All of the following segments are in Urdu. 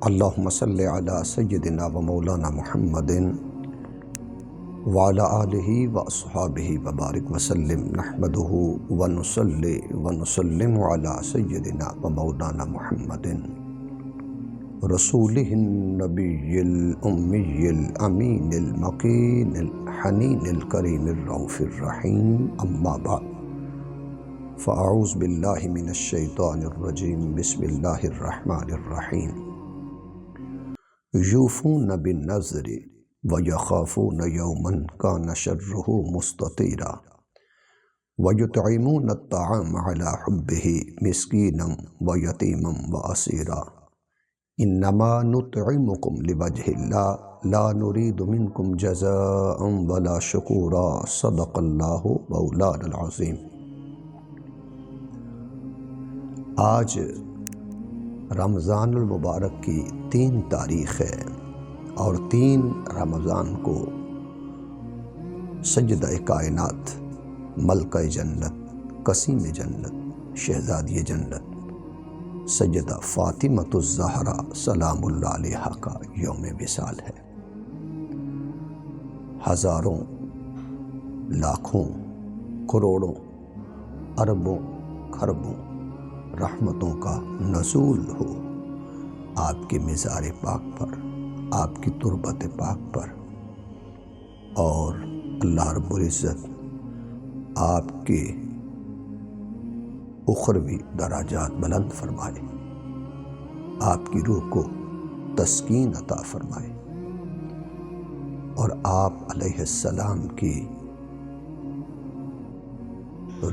اللہم صلی علی سیدنا و مولانا محمد وعلی آلہ و اصحابہ وبارک وسلم نحمدہ ونصلی ونسلم علی سیدنا و مولانا محمد رسولہ النبی الامی الامین المقین الحنین الکریم الرؤوف الرحیم اما بعد فاعوذ باللہ من الشیطان الرجیم بسم اللہ الرحمن الرحیم یوفون بالنذر ویخافون یوما کان شرہ مستطیرا ویطعمون الطعام علی حبہ مسکینا ویتیما واسیرا انما نطعمکم لوجہ اللہ لا نرید منکم جزاء ولا شکورا صدق اللہ مولانا العظیم۔ آج رمضان المبارک کی 3 تاریخ ہے اور 3 رمضان کو سیدہ کائنات، ملکہ جنت، قسیم جنت، شہزادی جنت سیدہ فاطمۃ الزہرا سلام اللہ علیہا کا یوم وصال ہے۔ ہزاروں، لاکھوں، کروڑوں، اربوں، کھربوں رحمتوں کا نزول ہو آپ کے مزار پاک پر، آپ کی تربت پاک پر، اور اللہ رب العزت آپ کے اخروی درجات بلند فرمائے، آپ کی روح کو تسکین عطا فرمائے، اور آپ علیہ السلام کی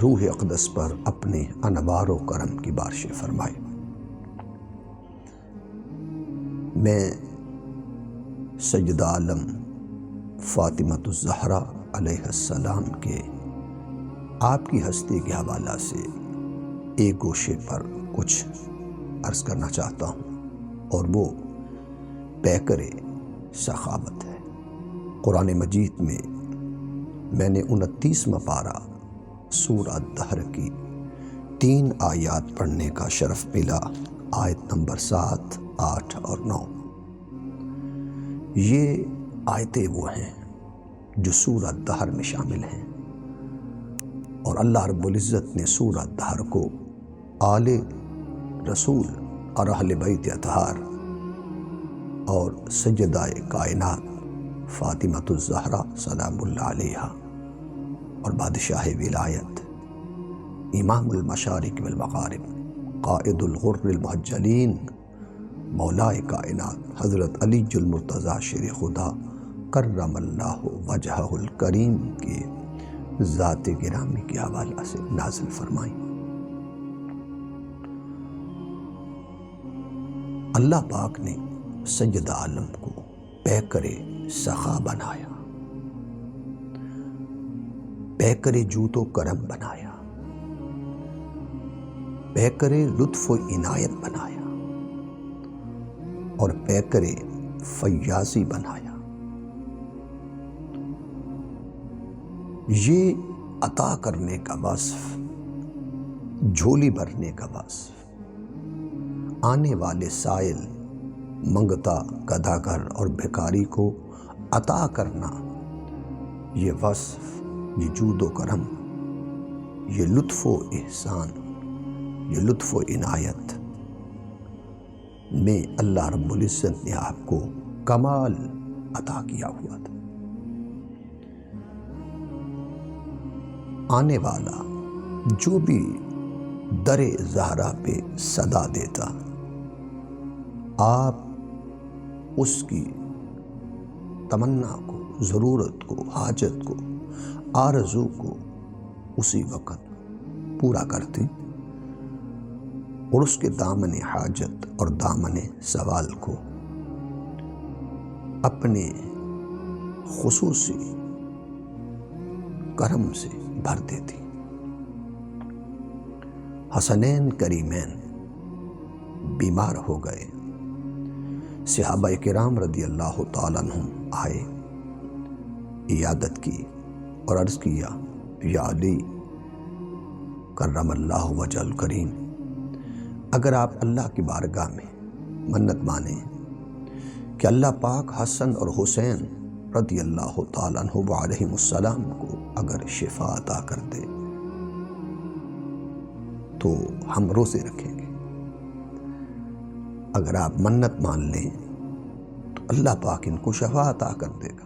روح اقدس پر اپنے انوار و کرم کی بارشیں فرمائے۔ میں سیدہ عالم فاطمۃ الزہرا علیہ السلام کے آپ کی ہستی کے حوالہ سے ایک گوشے پر کچھ عرض کرنا چاہتا ہوں، اور وہ پیکر سخاوت ہے۔ قرآن مجید میں نے 29واں پارہ سورہ الدہر کی 3 آیات پڑھنے کا شرف ملا، آیت نمبر 7، 8 اور 9۔ یہ آیتیں وہ ہیں جو سورہ الدہر میں شامل ہیں، اور اللہ رب العزت نے سورہ الدہر کو آل رسول اور اہل بیت اطہار اور سیدہ کائنات فاطمۃ الزہرا سلام اللہ علیہا اور بادشاہ ولایت، امام المشارق والمغارب، قائد الغر المحجلین، مولائے کائنات حضرت علی المرتضیٰ شیر خدا کرم اللہ وجہہ الکریم کے ذات گرامی کے حوالہ سے نازل فرمائیں۔ اللہ پاک نے سیدہ عالم کو پیکر سخا بنایا، پیکر جود و کرم بنایا، پیکر لطف و عنایت بنایا، اور پیکر فیاضی بنایا۔ یہ عطا کرنے کا وصف، جھولی بھرنے کا وصف، آنے والے سائل، منگتا، گداگر اور بھکاری کو عطا کرنا، یہ وصف، یہ جود و کرم، یہ لطف و احسان، یہ لطف و عنایت میں اللہ رب العزت نے آپ کو کمال عطا کیا ہوا تھا۔ آنے والا جو بھی در زہرا پہ صدا دیتا، آپ اس کی تمنا کو، ضرورت کو، حاجت کو، آرزو کو اسی وقت پورا کرتے، اور اس کے دامن حاجت اور دامن سوال کو اپنے خصوصی کرم سے بھر دیتی۔ حسنین کریمین بیمار ہو گئے، صحابہ کرام رضی اللہ تعالیٰ عنہم آئے، عیادت کی اور عرض کیا، یا علی کرم اللہ وجہ الکریم، اگر آپ اللہ کی بارگاہ میں منت مانیں کہ اللہ پاک حسن اور حسین رضی اللہ تعالیٰ عنہ علیہم السلام کو اگر شفا عطا کر دے تو ہم روزے رکھیں گے، اگر آپ منت مان لیں تو اللہ پاک ان کو شفا عطا کر دے گا۔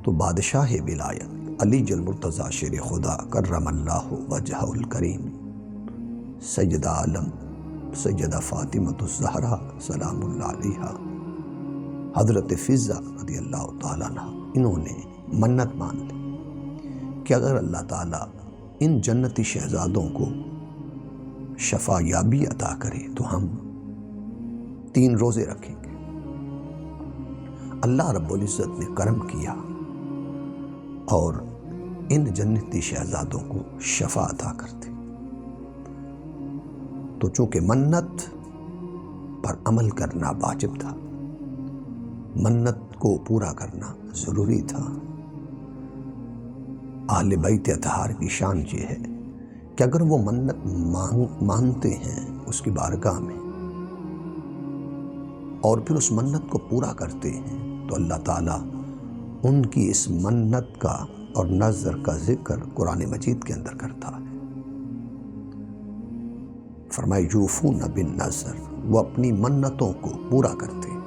تو بادشاہ ولایت علی المرتضیٰ شیر خدا کرم اللہ وجہہ الکریم سیدہ عالم سیدہ فاطمۃ الزہرا سلام اللہ علیہا حضرت فضہ رضی اللہ تعالیٰ عنہ، انہوں نے منت مان لی کہ اگر اللہ تعالیٰ ان جنتی شہزادوں کو شفا یابی عطا کرے تو ہم 3 روزے رکھیں گے۔ اللہ رب العزت نے کرم کیا اور ان جنتی شہزادوں کو شفا عطا کر دی۔ تو چونکہ منت پر عمل کرنا واجب تھا، منت کو پورا کرنا ضروری تھا۔ اہل بیت اطہار کی شان یہ ہے کہ اگر وہ منت مانتے ہیں اس کی بارگاہ میں اور پھر اس منت کو پورا کرتے ہیں تو اللہ تعالیٰ ان کی اس منت کا اور نظر کا ذکر قرآن مجید کے اندر کرتا ہے۔ فرمائے یوفون بالنذر، وہ اپنی منتوں کو پورا کرتے ہیں۔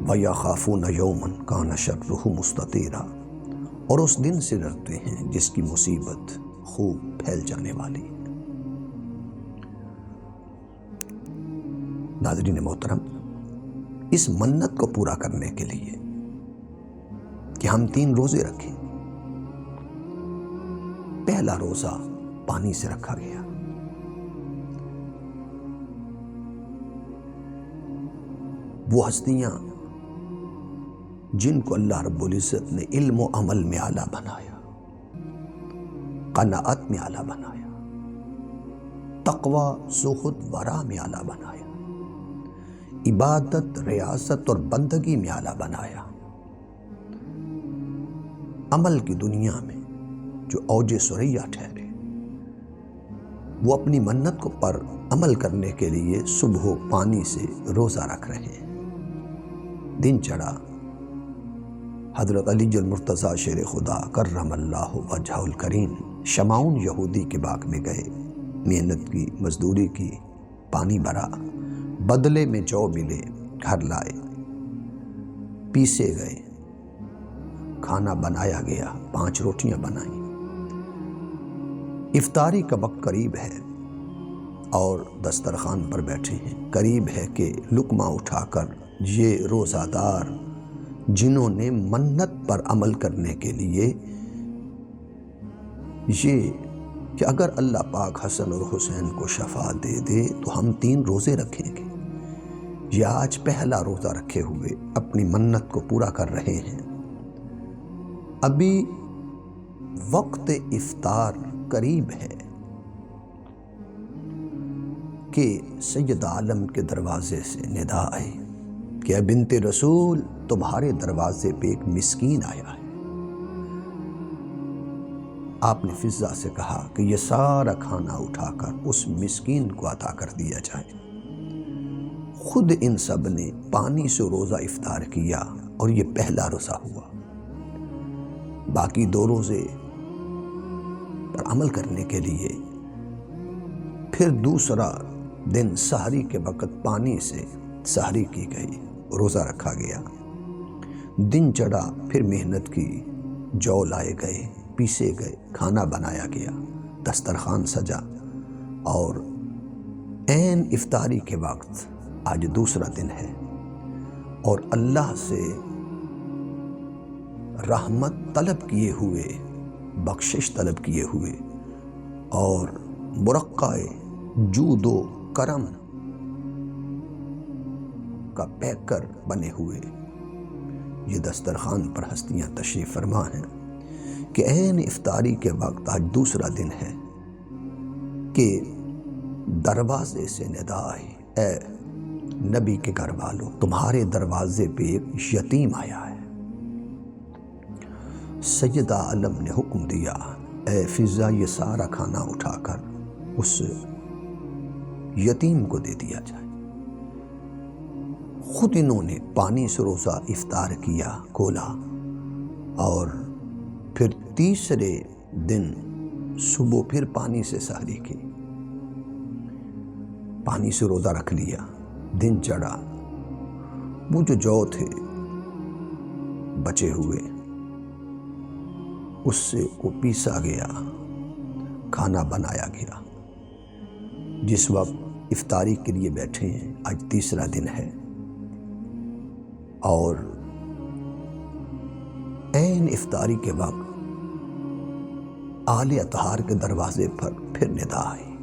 وَيَخَافُونَ يَوْمًا كَانَ شَرُّهُ مُسْتَطِيرًا، اور اس دن سے ڈرتے ہیں جس کی مصیبت خوب پھیل جانے والی ہے۔ ناظرین محترم، اس منت کو پورا کرنے کے لیے کہ ہم 3 روزے رکھیں، پہلا روزہ پانی سے رکھا گیا۔ وہ ہستیاں جن کو اللہ رب العزت نے علم و عمل میں اعلیٰ بنایا، قناعت میں اعلیٰ بنایا، تقوی زہد ورع میں اعلیٰ بنایا، عبادت ریاست اور بندگی میں اعلیٰ بنایا، عمل کی دنیا میں جو اوج ثریا ٹھہرے، وہ اپنی منت کو پر عمل کرنے کے لیے صبح پانی سے روزہ رکھ رہے ہیں۔ دن چڑھا، حضرت علی المرتضیٰ شیر خدا کرم اللہ وجہہ الکریم شمعون یہودی کے باغ میں گئے، محنت کی، مزدوری کی، پانی بھرا، بدلے میں جو ملے گھر لائے، پیسے گئے، کھانا بنایا گیا، 5 روٹیاں بنائیں۔ افطاری کا وقت قریب ہے اور دسترخوان پر بیٹھے ہیں، قریب ہے کہ لقمہ اٹھا کر یہ روزہ دار جنہوں نے منت پر عمل کرنے کے لیے یہ کہ اگر اللہ پاک حسن اور حسین کو شفا دے دے تو ہم 3 روزے رکھیں گے، یہ آج پہلا روزہ رکھے ہوئے اپنی منت کو پورا کر رہے ہیں۔ ابھی وقت افطار قریب ہے کہ سید عالم کے دروازے سے ندا آئی کہ اے بنت رسول، تمہارے دروازے پہ ایک مسکین آیا ہے۔ آپ نے فضہ سے کہا کہ یہ سارا کھانا اٹھا کر اس مسکین کو عطا کر دیا جائے۔ خود ان سب نے پانی سے روزہ افطار کیا اور یہ پہلا روزہ ہوا۔ باقی 2 روزے پر عمل کرنے کے لیے پھر دوسرا دن سحری کے وقت پانی سے سحری کی گئی، روزہ رکھا گیا۔ دن چڑھا، پھر محنت کی، جو لائے گئے، پیسے گئے، کھانا بنایا گیا، دسترخوان سجا، اور عین افطاری کے وقت آج دوسرا دن ہے اور اللہ سے رحمت طلب کیے ہوئے، بخشش طلب کیے ہوئے اور مرقع جود و کرم کا پیکر بنے ہوئے یہ دسترخوان پر ہستیاں تشریف فرما ہیں کہ عین افطاری کے وقت آج دوسرا دن ہے کہ دروازے سے ندا آئی، اے نبی کے گھر والوں، تمہارے دروازے پہ ایک یتیم آیا ہے۔ سیدہ عالم نے حکم دیا، اے فضہ، یہ سارا کھانا اٹھا کر اس یتیم کو دے دیا جائے۔ خود انہوں نے پانی سے روزہ افطار کیا، کھولا، اور پھر تیسرے دن صبح پھر پانی سے سحری کی، پانی سے روزہ رکھ لیا، دن چڑھا، وہ جو تھے بچے ہوئے اس سے کو پیسا گیا، کھانا بنایا گیا۔ جس وقت افطاری کے لیے بیٹھے ہیں، آج تیسرا دن ہے، اور عین افطاری کے وقت آل اطہار کے دروازے پر پھر ندا آئی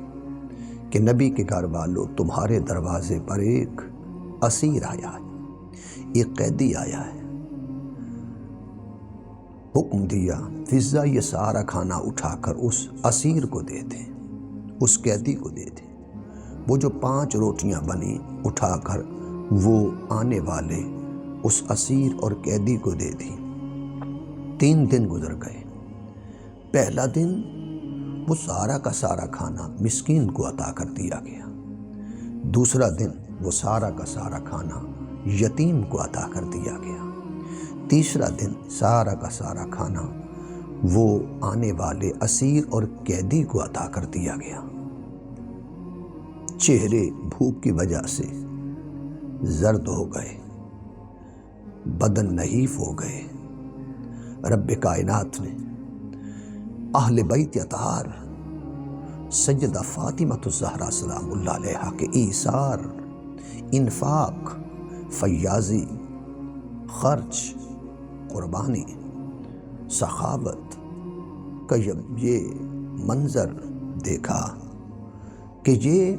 کہ نبی کے گھر والوں، تمہارے دروازے پر ایک اسیر آیا ہے، ایک قیدی آیا ہے۔ حکم دیا، فضا یہ سارا کھانا اٹھا کر اس اسیر کو دے دیں، اس قیدی کو دے دیں۔ وہ جو 5 روٹیاں بنی اٹھا کر وہ آنے والے اس اسیر اور قیدی کو دے دی۔ 3 دن گزر گئے۔ پہلا دن وہ سارا کا سارا کھانا مسکین کو عطا کر دیا گیا۔ دوسرا دن وہ سارا کا سارا کھانا یتیم کو عطا کر دیا گیا۔ تیسرا دن سارا کا سارا کھانا وہ آنے والے اسیر اور قیدی کو عطا کر دیا گیا۔ چہرے بھوک کی وجہ سے زرد ہو گئے، بدن نحیف ہو گئے۔ رب کائنات نے اہل بیت اطہار سیدہ فاطمہ الزہرا سلام اللہ علیہا کے ایثار، انفاق، فیاضی، خرچ، قربانی، سخاوت کا یہ منظر دیکھا کہ یہ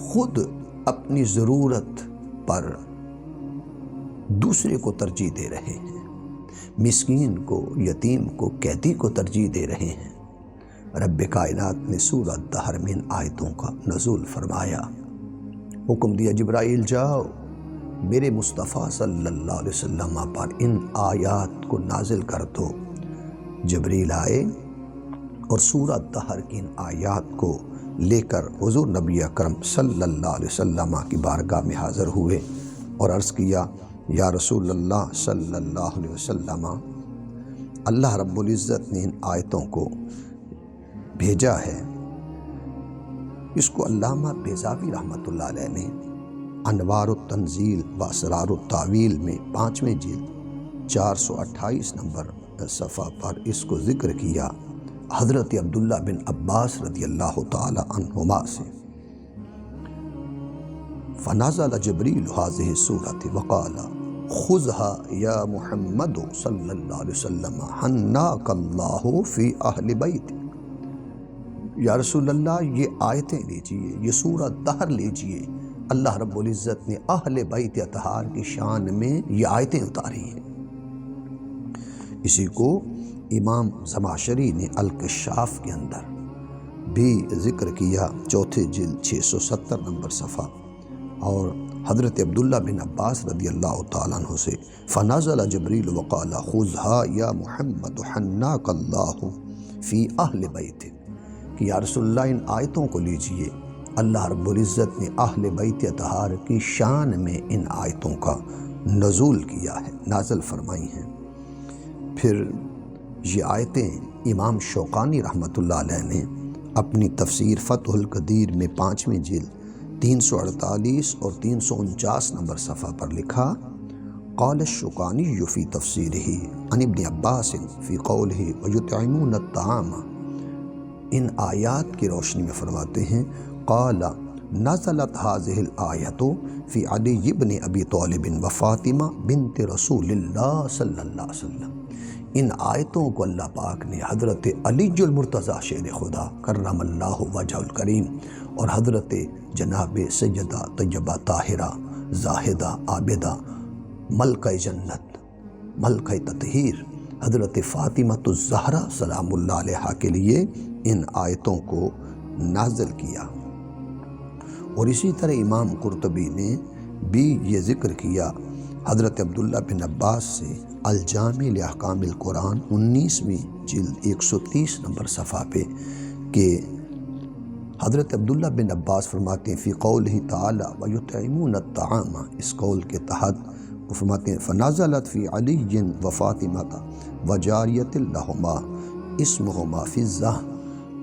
خود اپنی ضرورت پر دوسرے کو ترجیح دے رہے ہیں، مسکین کو، یتیم کو، قیدی کو ترجیح دے رہے ہیں۔ رب کائنات نے سورہ دہر میں ان آیتوں کا نزول فرمایا، حکم دیا جبرائیل جاؤ میرے مصطفیٰ صلی اللہ علیہ وسلم پر ان آیات کو نازل کر دو۔ جبریل آئے اور سورہ دہر کی ان آیات کو لے کر حضور نبی اکرم صلی اللہ علیہ وسلم کی بارگاہ میں حاضر ہوئے اور عرض کیا، یا رسول اللہ صلی اللہ علیہ وسلم، اللہ رب العزت نے ان آیتوں کو بھیجا ہے۔ اس کو علامہ بیضاوی رحمۃ اللہ علیہ نے انوار التنزیل و اسرار التاویل میں 5ویں جلد 428 نمبر صفحہ پر اس کو ذکر کیا، حضرت عبداللہ بن عباس رضی اللہ تعالی عنہما سے۔ فنزل جبریل هذه السورة وقال خذها یا محمد صلی اللہ علیہ وسلم حناک اللہ فی اہل بیت۔ یا رسول اللہ یہ آیتیں لیجئے، یہ سورہ دہر لیجئے، اللہ رب العزت نے اہل بیت اطہار کی شان میں یہ آیتیں اتاری ہیں۔ اسی کو امام زمخشری نے الکشاف کے اندر بھی ذکر کیا، 4 جلد 670 نمبر صفحہ، اور حضرت عبداللہ بن عباس رضی اللہ تعالیٰ عنہ سے فنزل جبریل وقال خذها یا محمد حناک اللہ فی اہل بیت، کہ یا رسول اللہ ان آیتوں کو لیجئے، اللہ رب العزت نے اہل بیت اطہار کی شان میں ان آیتوں کا نزول کیا ہے، نازل فرمائی ہیں۔ پھر یہ آیتیں امام شوقانی رحمۃ اللہ علیہ نے اپنی تفسیر فتح القدیر میں 5ویں جلد 348 اور 349 نمبر صفحہ پر لکھا، قال الشوقانی فی تفسیرہ عن ابن عباس فی قولہ ویطعمون الطعام، ان آیات کی روشنی میں فرماتے ہیں، قال نزلت هذه الآیت فی علی بن ابی طالب و فاطمہ بنت رسول اللہ صلی اللہ علیہ وسلم۔ ان آیتوں کو اللہ پاک نے حضرت علی المرتضیٰ شیر خدا کرم اللہ وجہ الکریم اور حضرت جناب سیدہ طیبہ طاہرہ زاہدہ عابدہ ملکہ جنت ملکہ تطہیر حضرت فاطمہ الزہرا سلام اللہ علیہا کے لیے ان آیتوں کو نازل کیا۔ اور اسی طرح امام قرطبی نے بھی یہ ذکر کیا حضرت عبداللہ بن عباس سے الجامع لاحکام القرآن 19ویں جلد 130 نمبر صفحہ پہ کہ حضرت عبداللہ بن عباس فرماتے ہیں فی قولہ تعالی وَيُطْعِمُونَ الطَّعَامَ، اس قول کے تحت وہ فرماتے ہیں فَنَزَلَتْ فِي عَلِيٍّ وَفَاطِمَةَ وَجَارِيَةٍ لَهُمَا اسْمُهُمَا فِضَّةٌ۔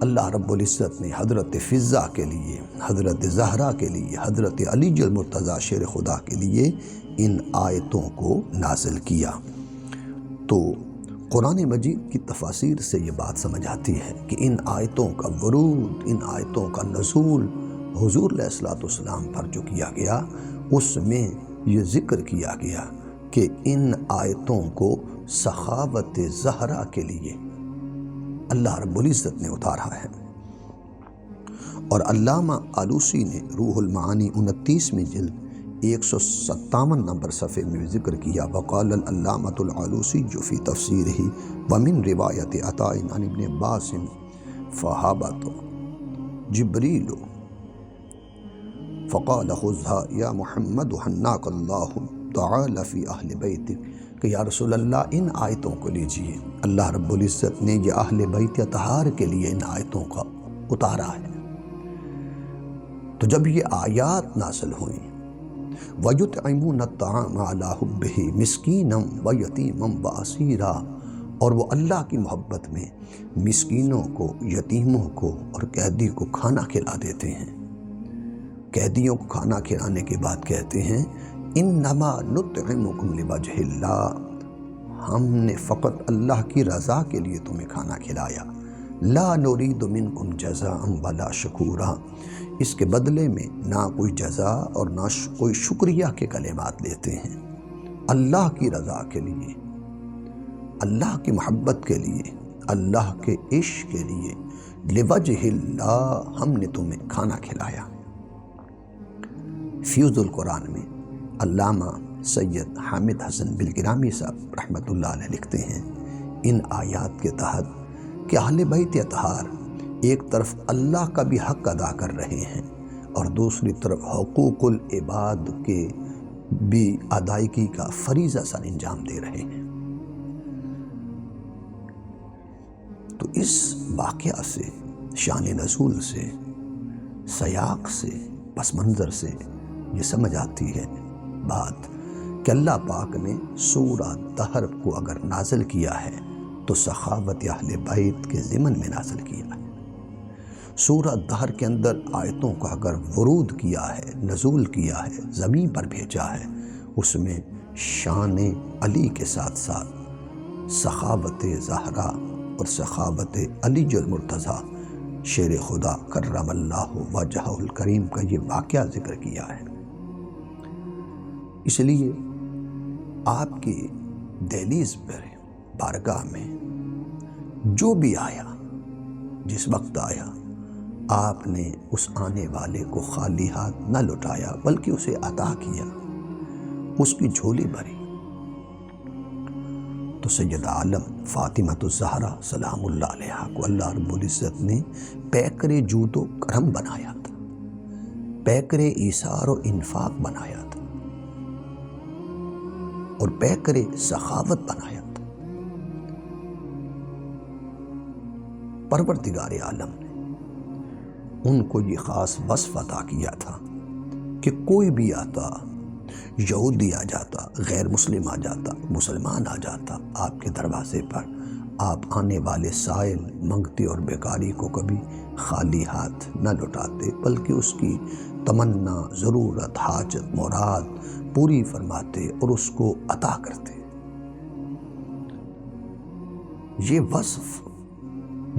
اللہ رب العزت نے حضرت فضہ کے لیے، حضرت زہرا کے لیے، حضرت علی المرتضیٰ شیر خدا کے لیے ان آیتوں کو نازل کیا۔ تو قرآن مجید کی تفاسیر سے یہ بات سمجھ آتی ہے کہ ان آیتوں کا ورود، ان آیتوں کا نزول حضور علیہ الصلوۃ والسلام پر جو کیا گیا، اس میں یہ ذکر کیا گیا کہ ان آیتوں کو سخاوت زہرا کے لیے اللہ رب العزت نے اتارا ہے۔ اور علامہ آلوسی نے روح المعانی 29ویں جلد 157 نمبر صفحے میں ذکر کیا وقال العلامۃ العلوسی فی تفسیرہ ومن روایت عطاء عن ابن عباس فہابت جبریل فقال خذها یا محمد حناک اللہ تعالی فی اہل بیتک، کہ یا رسول اللہ ان آیتوں کو لیجئے، اللہ رب العزت نے یہ اہل بیت اطہار کے لیے ان آیتوں کا اتارا ہے۔ تو جب یہ آیات نازل ہوئیں وَيُطْعِمُونَ الطَّعَامَ عَلَىٰ حُبِّهِ مِسْكِينًا وَيَتِيمًا وَأَسِيرًا، اور وہ اللہ کی محبت میں مسکینوں کو، یتیموں کو اور قیدی کو کھانا کھلا دیتے ہیں۔ قیدیوں کو کھانا کھلانے کے بعد کہتے ہیں انما نطعمکم لوجہ اللہ، ہم نے فقط اللہ کی رضا کے لیے تمہیں کھانا کھلایا، لا نرید منکم جزاء ولا شکورا، اس کے بدلے میں نہ کوئی جزا اور نہ کوئی شکریہ کے کلمات لیتے ہیں۔ اللہ کی رضا کے لیے، اللہ کی محبت کے لیے، اللہ کے عشق کے لیے، لوجہ اللہ ہم نے تمہیں کھانا کھلایا۔ فیوز القرآن میں علامہ سید حامد حسن بلگرامی صاحب رحمۃ اللہ علیہ لکھتے ہیں ان آیات کے تحت کہ اہل بیت اطہار ایک طرف اللہ کا بھی حق ادا کر رہے ہیں اور دوسری طرف حقوق العباد کے بھی ادائیگی کا فریضہ سر انجام دے رہے ہیں۔ تو اس واقعہ سے، شان نزول سے، سیاق سے، پس منظر سے یہ سمجھ آتی ہے بات کہ اللہ پاک نے سورہ دہر کو اگر نازل کیا ہے تو سخاوت اہل بیت کے ضمن میں نازل کیا ہے۔ سورہ دہر کے اندر آیتوں کا اگر ورود کیا ہے، نزول کیا ہے، زمین پر بھیجا ہے، اس میں شان علی کے ساتھ ساتھ سخاوت زہرا اور سخاوت علی المرتضیٰ شیر خدا کرم اللہ وجہہ الکریم کا یہ واقعہ ذکر کیا ہے۔ اس لیے آپ کی دہلیز پر، بارگاہ میں جو بھی آیا، جس وقت آیا، آپ نے اس آنے والے کو خالی ہاتھ نہ لٹایا بلکہ اسے عطا کیا، اس کی جھولی بھری۔ تو سید عالم فاطمۃ الزہرا سلام اللہ علیہا کو اللہ رب العزت نے پیکر جود و کرم بنایا تھا، پیکر ایثار و انفاق بنایا تھا اور پیکر سخاوت بنایا تھا۔ پروردگار عالم نے ان کو یہ خاص وصف عطا کیا تھا کہ کوئی بھی آتا، یہودی آ جاتا، غیر مسلم آ جاتا، مسلمان آ جاتا آپ کے دروازے پر، آپ آنے والے سائل، منگتے اور بیکاری کو کبھی خالی ہاتھ نہ لٹاتے بلکہ اس کی تمنا، ضرورت، حاجت، مراد پوری فرماتے اور اس کو عطا کرتے۔ یہ وصف،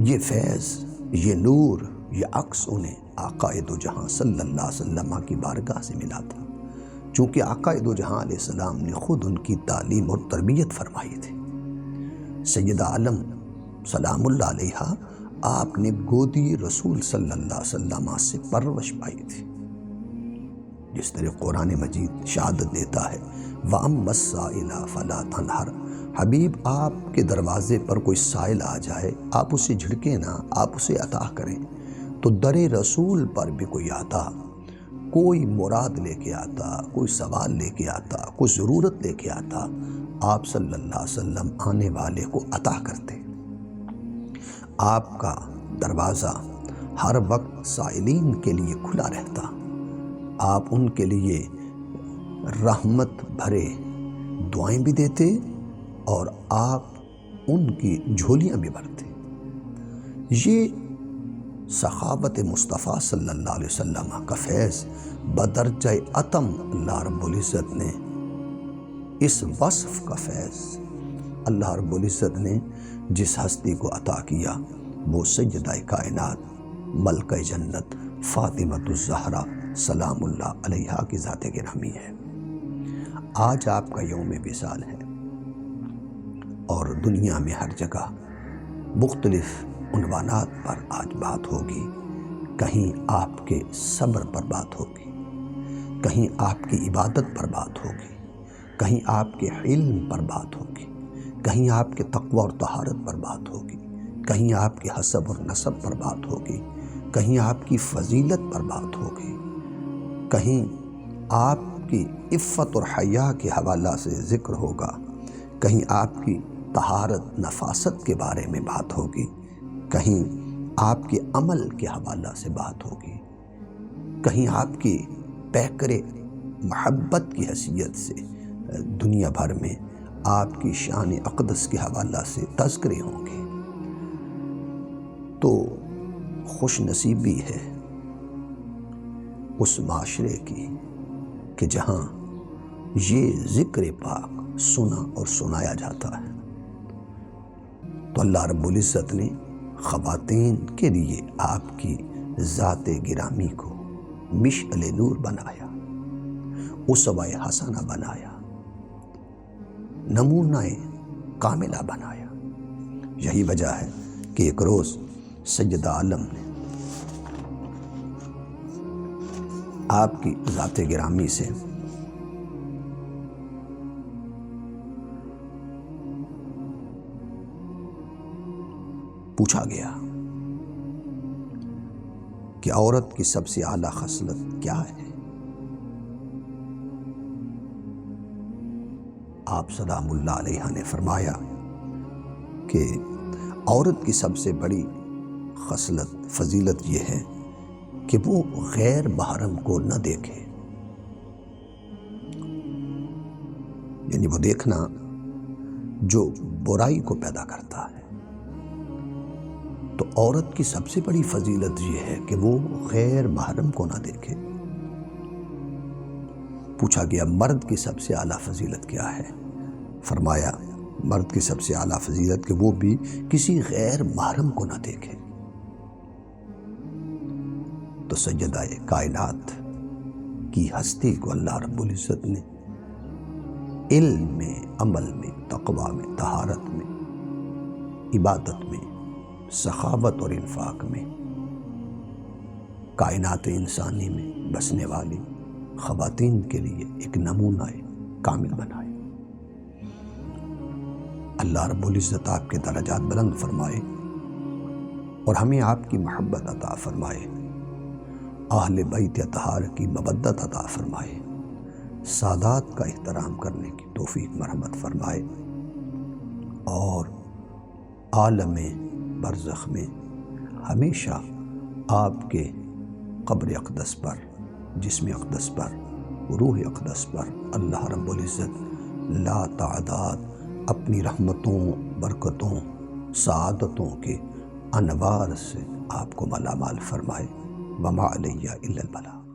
یہ فیض، یہ نور، یہ عکس انہیں آقا دو جہاں صلی اللہ علیہ وسلم کی بارگاہ سے ملا تھا، چونکہ آقا دو جہاں علیہ السلام نے خود ان کی تعلیم اور تربیت فرمائی تھی۔ سیدہ عالم سلام اللہ علیہا آپ نے گودی رسول صلی اللہ علیہ وسلم سے پرورش پائی تھی، جس طرح قرآن مجید شہادت دیتا ہے وَأَمَّا السَّائِلَ فَلَا تَنْهَرْ، حبیب آپ کے دروازے پر کوئی سائل آ جائے، آپ اسے جھڑکیں نہ، آپ اسے عطا کریں۔ تو در رسول پر بھی کوئی آتا، کوئی مراد لے کے آتا، کوئی سوال لے کے آتا، کوئی ضرورت لے کے آتا، آپ صلی اللہ علیہ وسلم آنے والے کو عطا کرتے۔ آپ کا دروازہ ہر وقت سائلین کے لیے کھلا رہتا، آپ ان کے لیے رحمت بھرے دعائیں بھی دیتے اور آپ ان کی جھولیاں بھی بھرتے۔ یہ سخاوت مصطفیٰ صلی اللہ علیہ وسلم کا فیض بدرجہ اتم اللہ رب العزت نے، اس وصف کا فیض اللہ رب العزت نے جس ہستی کو عطا کیا وہ سیدہ کائنات ملکہ جنت فاطمۃ الزہرا سلام اللہ علیہا کی ذات گرامی ہے۔ آج آپ کا یوم وصال ہے اور دنیا میں ہر جگہ مختلف عنوانات پر آج بات ہوگی۔ کہیں آپ کے صبر پر بات ہوگی، کہیں آپ کی عبادت پر بات ہوگی، کہیں آپ کے علم پر بات ہوگی، کہیں آپ کے تقوی اور طہارت پر بات ہوگی، کہیں آپ کے حسب اور نسب پر بات ہوگی، کہیں آپ کی فضیلت پر بات ہوگی، کہیں آپ کی عفت اور حیا کے حوالہ سے ذکر ہوگا، کہیں آپ کی طہارت نفاست کے بارے میں بات ہوگی، کہیں آپ کے عمل کے حوالہ سے بات ہوگی، کہیں آپ کی پیکر محبت کی حیثیت سے دنیا بھر میں آپ کی شان اقدس کے حوالہ سے تذکرے ہوں گے۔ تو خوش نصیبی ہے اس معاشرے کی کہ جہاں یہ ذکر پاک سنا اور سنایا جاتا ہے۔ تو اللہ رب العزت نے خواتین کے لیے آپ کی ذات گرامی کو مشعل نور بنایا، اسوہ حسنہ بنایا، نمونہ کاملہ بنایا۔ یہی وجہ ہے کہ ایک روز سیدہ عالم نے آپ کی ذات گرامی سے پوچھا گیا کہ عورت کی سب سے اعلیٰ خصلت کیا ہے؟ آپ سلام اللہ علیہ نے فرمایا کہ عورت کی سب سے بڑی خصلت فضیلت یہ ہے کہ وہ غیر محرم کو نہ دیکھے، یعنی وہ دیکھنا جو برائی کو پیدا کرتا ہے۔ تو عورت کی سب سے بڑی فضیلت یہ ہے کہ وہ غیر محرم کو نہ دیکھے۔ پوچھا گیا مرد کی سب سے اعلیٰ فضیلت کیا ہے؟ فرمایا مرد کی سب سے اعلیٰ فضیلت کہ وہ بھی کسی غیر محرم کو نہ دیکھے۔ تو سیدہ کائنات کی ہستی کو اللہ رب العزت نے علم میں، عمل میں، تقوی میں، طہارت میں، عبادت میں، سخاوت اور انفاق میں، کائنات انسانی میں بسنے والی خواتین کے لیے ایک نمونہ کامل بنائے۔ اللہ رب العزت آپ کے درجات بلند فرمائے اور ہمیں آپ کی محبت عطا فرمائے، اہل بیت اطہار کی مودت عطا فرمائے، سادات کا احترام کرنے کی توفیق مرحمت فرمائے، اور عالم برزخ میں ہمیشہ آپ کے قبر اقدس پر، جسم اقدس پر، روح اقدس پر اللہ رب العزت لا تعداد اپنی رحمتوں، برکتوں، سعادتوں کے انوار سے آپ کو مالا مال فرمائے۔ وما علیہ الا البلاغ۔